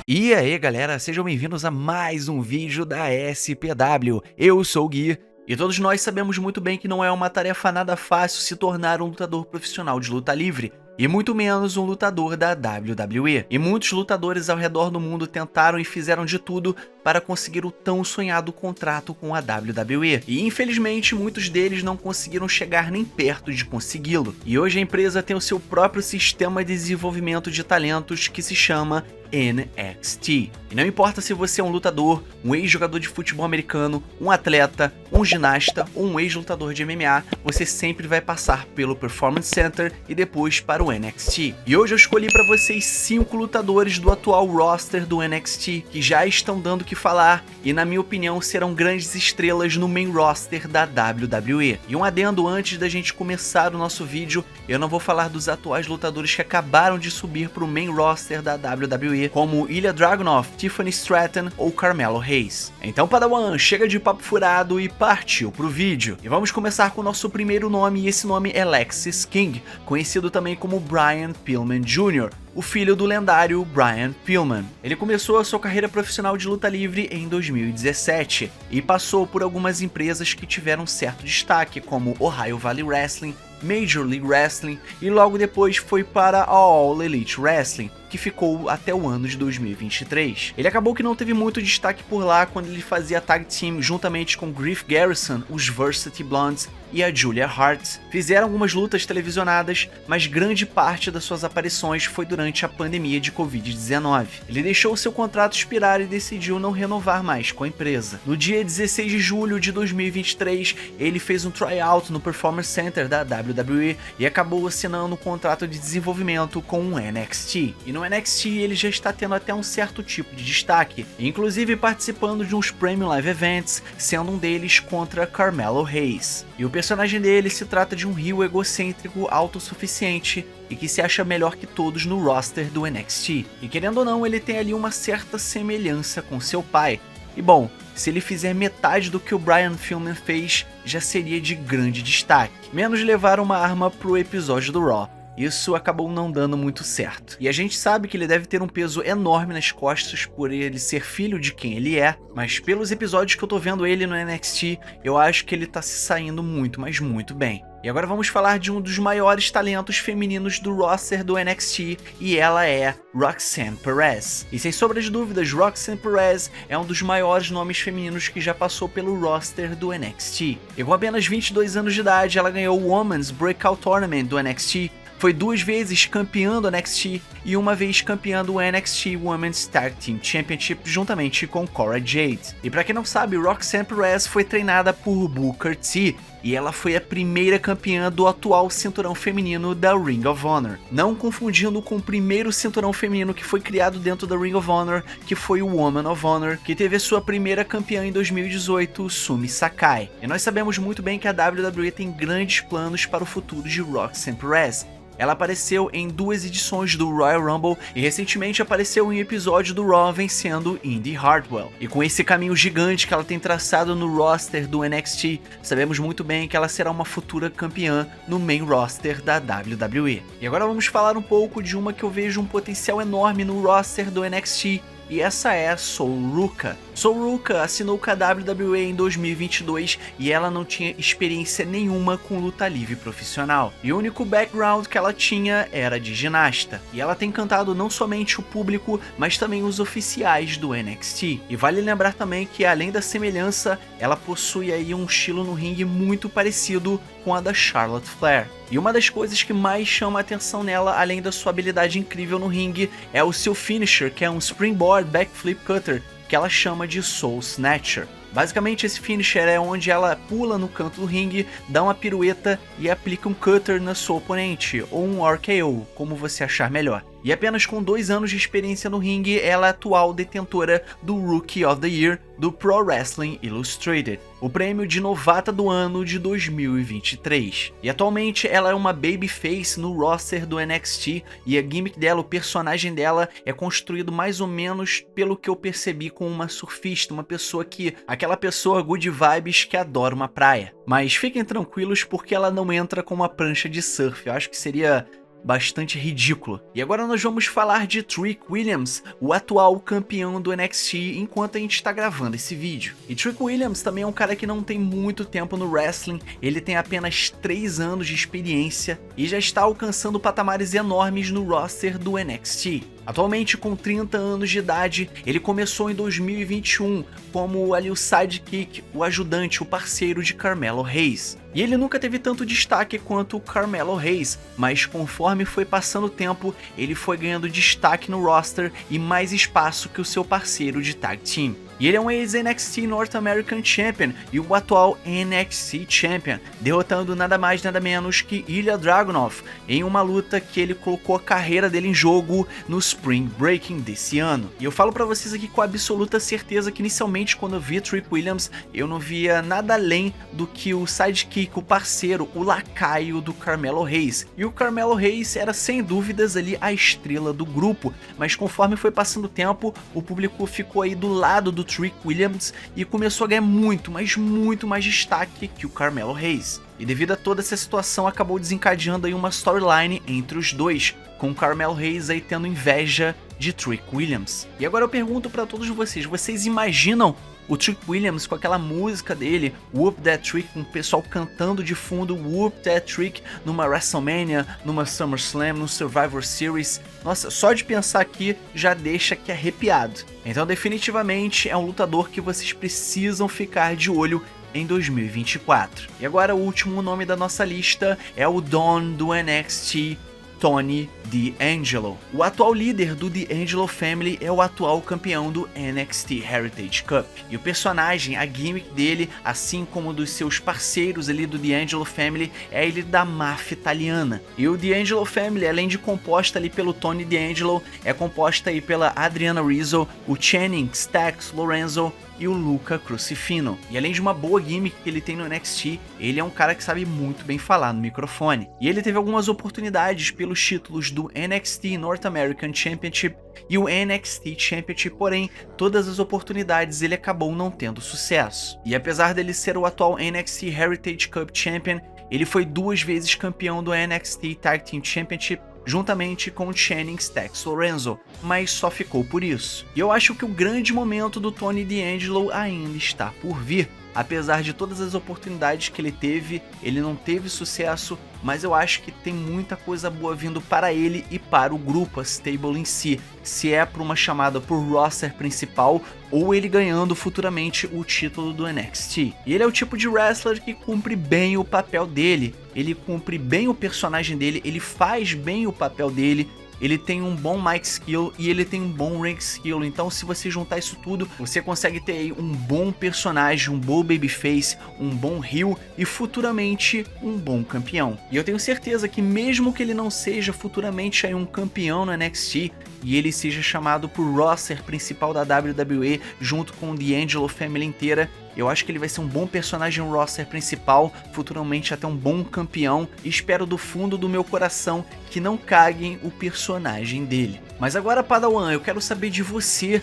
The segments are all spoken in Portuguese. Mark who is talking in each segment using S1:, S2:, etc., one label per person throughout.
S1: E aí galera, sejam bem-vindos a mais um vídeo da SPW. Eu sou o Gui e todos nós sabemos muito bem que não é uma tarefa nada fácil se tornar um lutador profissional de luta livre. E muito menos um lutador da WWE. E muitos lutadores ao redor do mundo tentaram e fizeram de tudo para conseguir o tão sonhado contrato com a WWE. E infelizmente muitos deles não conseguiram chegar nem perto de consegui-lo. E hoje a empresa tem o seu próprio sistema de desenvolvimento de talentos que se chama NXT. E não importa se você é um lutador, um ex-jogador de futebol americano, um atleta, um ginasta ou um ex-lutador de MMA, você sempre vai passar pelo Performance Center e depois para o NXT. E hoje eu escolhi para vocês 5 lutadores do atual roster do NXT que já estão dando o que falar e na minha opinião serão grandes estrelas no main roster da WWE. E um adendo antes da gente começar o nosso vídeo, eu não vou falar dos atuais lutadores que acabaram de subir para o main roster da WWE, como Ilya Dragunov, Tiffany Stratton ou Carmelo Hayes. Então Padawan, chega de papo furado e partiu pro vídeo. E vamos começar com o nosso primeiro nome, e esse nome é Lexis King, conhecido também como Brian Pillman Jr., o filho do lendário Brian Pillman. Ele começou a sua carreira profissional de luta livre em 2017 e passou por algumas empresas que tiveram certo destaque, como Ohio Valley Wrestling, Major League Wrestling e logo depois foi para a All Elite Wrestling, que ficou até o ano de 2023. Ele acabou que não teve muito destaque por lá quando ele fazia tag team juntamente com Griff Garrison, os Varsity Blondes e a Julia Hart. Fizeram algumas lutas televisionadas, mas grande parte das suas aparições foi durante a pandemia de Covid-19. Ele deixou seu contrato expirar e decidiu não renovar mais com a empresa. No dia 16 de julho de 2023, ele fez um tryout no Performance Center da WWE e acabou assinando um contrato de desenvolvimento com o NXT. E no NXT ele já está tendo até um certo tipo de destaque, inclusive participando de uns Premium Live Events, sendo um deles contra Carmelo Hayes. E o personagem dele se trata de um heel egocêntrico autossuficiente e que se acha melhor que todos no roster do NXT. E querendo ou não, ele tem ali uma certa semelhança com seu pai. E bom, se ele fizer metade do que o Brian Pillman fez, já seria de grande destaque. Menos levar uma arma pro episódio do Raw. Isso acabou não dando muito certo. E a gente sabe que ele deve ter um peso enorme nas costas por ele ser filho de quem ele é, mas pelos episódios que eu tô vendo ele no NXT, eu acho que ele tá se saindo muito, mas muito bem. E agora vamos falar de um dos maiores talentos femininos do roster do NXT, e ela é Roxanne Perez. E sem sombra de dúvidas, Roxanne Perez é um dos maiores nomes femininos que já passou pelo roster do NXT. E com apenas 22 anos de idade, ela ganhou o Women's Breakout Tournament do NXT, foi 2 vezes campeã do NXT e 1 vez campeã do NXT Women's Tag Team Championship juntamente com Cora Jade. E pra quem não sabe, Roxanne Perez foi treinada por Booker T e ela foi a primeira campeã do atual cinturão feminino da Ring of Honor. Não confundindo com o primeiro cinturão feminino que foi criado dentro da Ring of Honor, que foi o Woman of Honor, que teve a sua primeira campeã em 2018, Sumi Sakai. E nós sabemos muito bem que a WWE tem grandes planos para o futuro de Roxanne Perez. Ela apareceu em 2 edições do Royal Rumble e recentemente apareceu em um episódio do Raw vencendo Indi Hartwell. E com esse caminho gigante que ela tem traçado no roster do NXT, sabemos muito bem que ela será uma futura campeã no main roster da WWE. E agora vamos falar um pouco de uma que eu vejo um potencial enorme no roster do NXT, e essa é a Sol Ruka. Sol Ruka assinou com a WWE em 2022 e ela não tinha experiência nenhuma com luta livre profissional. E o único background que ela tinha era de ginasta. E ela tem encantado não somente o público, mas também os oficiais do NXT. E vale lembrar também que além da semelhança, ela possui aí um estilo no ringue muito parecido com a da Charlotte Flair. E uma das coisas que mais chama a atenção nela, além da sua habilidade incrível no ringue, é o seu finisher, que é um Springboard Backflip Cutter, que ela chama de Soul Snatcher. Basicamente esse finisher é onde ela pula no canto do ringue, dá uma pirueta e aplica um cutter na sua oponente, ou um RKO, como você achar melhor. E apenas com 2 anos de experiência no ringue, ela é a atual detentora do Rookie of the Year do Pro Wrestling Illustrated, o prêmio de novata do ano de 2023. E atualmente ela é uma babyface no roster do NXT e a gimmick dela, o personagem dela, é construído mais ou menos pelo que eu percebi com uma surfista, uma pessoa que, aquela pessoa good vibes que adora uma praia. Mas fiquem tranquilos porque ela não entra com uma prancha de surf, eu acho que seria bastante ridículo. E agora nós vamos falar de Trick Williams, o atual campeão do NXT, enquanto a gente está gravando esse vídeo. E Trick Williams também é um cara que não tem muito tempo no wrestling, ele tem apenas 3 anos de experiência e já está alcançando patamares enormes no roster do NXT. Atualmente com 30 anos de idade, ele começou em 2021 como ali o sidekick, o ajudante, o parceiro de Carmelo Hayes. E ele nunca teve tanto destaque quanto o Carmelo Hayes, mas conforme foi passando o tempo, ele foi ganhando destaque no roster e mais espaço que o seu parceiro de tag team. E ele é um ex-NXT North American Champion e o atual NXT Champion, derrotando nada mais nada menos que Ilya Dragunov em uma luta que ele colocou a carreira dele em jogo no Spring Breaking desse ano. E eu falo pra vocês aqui com absoluta certeza que inicialmente quando eu vi Trick Williams, eu não via nada além do que o sidekick, o parceiro, o lacaio do Carmelo Hayes. E o Carmelo Hayes era sem dúvidas ali a estrela do grupo, mas conforme foi passando o tempo, o público ficou aí do lado do Trick Williams e começou a ganhar muito, mas muito mais destaque que o Carmelo Hayes. E devido a toda essa situação, acabou desencadeando aí uma storyline entre os dois, com o Carmelo Hayes aí tendo inveja de Trick Williams. E agora eu pergunto pra todos vocês, vocês imaginam o Trick Williams com aquela música dele, Whoop That Trick, com o pessoal cantando de fundo Whoop That Trick numa WrestleMania, numa SummerSlam, no Survivor Series? Nossa, só de pensar aqui já deixa aqui arrepiado. Então definitivamente é um lutador que vocês precisam ficar de olho em 2024. E agora o último nome da nossa lista é o Don do NXT, Tony D'Angelo. O atual líder do D'Angelo Family é o atual campeão do NXT Heritage Cup. E o personagem, a gimmick dele, assim como dos seus parceiros ali do D'Angelo Family, é ele da máfia italiana. E o D'Angelo Family, além de composta ali pelo Tony D'Angelo, é composta aí pela Adriana Rizzo, o Channing Stacks Lorenzo e o Luca Crucifino. E além de uma boa gimmick que ele tem no NXT, ele é um cara que sabe muito bem falar no microfone. E ele teve algumas oportunidades pelos títulos do NXT North American Championship e o NXT Championship, porém, todas as oportunidades ele acabou não tendo sucesso. E apesar dele ser o atual NXT Heritage Cup Champion, ele foi 2 vezes campeão do NXT Tag Team Championship, juntamente com Channing Stacks Lorenzo, mas só ficou por isso. E eu acho que o grande momento do Tony D'Angelo ainda está por vir. Apesar de todas as oportunidades que ele teve, ele não teve sucesso, mas eu acho que tem muita coisa boa vindo para ele e para o grupo, a stable em si, se é por uma chamada por roster principal ou ele ganhando futuramente o título do NXT. E ele é o tipo de wrestler que cumpre bem o papel dele, ele cumpre bem o personagem dele, ele faz bem o papel dele, ele tem um bom mic skill e ele tem um bom ring skill, então se você juntar isso tudo, você consegue ter aí um bom personagem, um bom babyface, um bom heel e futuramente um bom campeão. E eu tenho certeza que mesmo que ele não seja futuramente aí um campeão no NXT e ele seja chamado pro roster principal da WWE junto com o D'Angelo Family inteira, eu acho que ele vai ser um bom personagem no roster principal, futuramente até um bom campeão, e espero do fundo do meu coração que não caguem o personagem dele. Mas agora, Padawan, eu quero saber de você,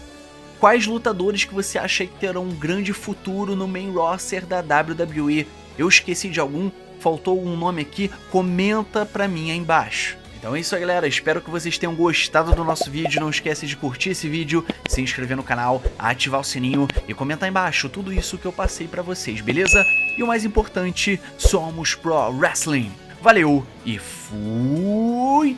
S1: quais lutadores que você acha que terão um grande futuro no main roster da WWE? Eu esqueci de algum? Faltou um nome aqui? Comenta pra mim aí embaixo. Então é isso aí, galera, espero que vocês tenham gostado do nosso vídeo, não esquece de curtir esse vídeo, se inscrever no canal, ativar o sininho e comentar embaixo tudo isso que eu passei pra vocês, beleza? E o mais importante, somos Pro Wrestling. Valeu e fui!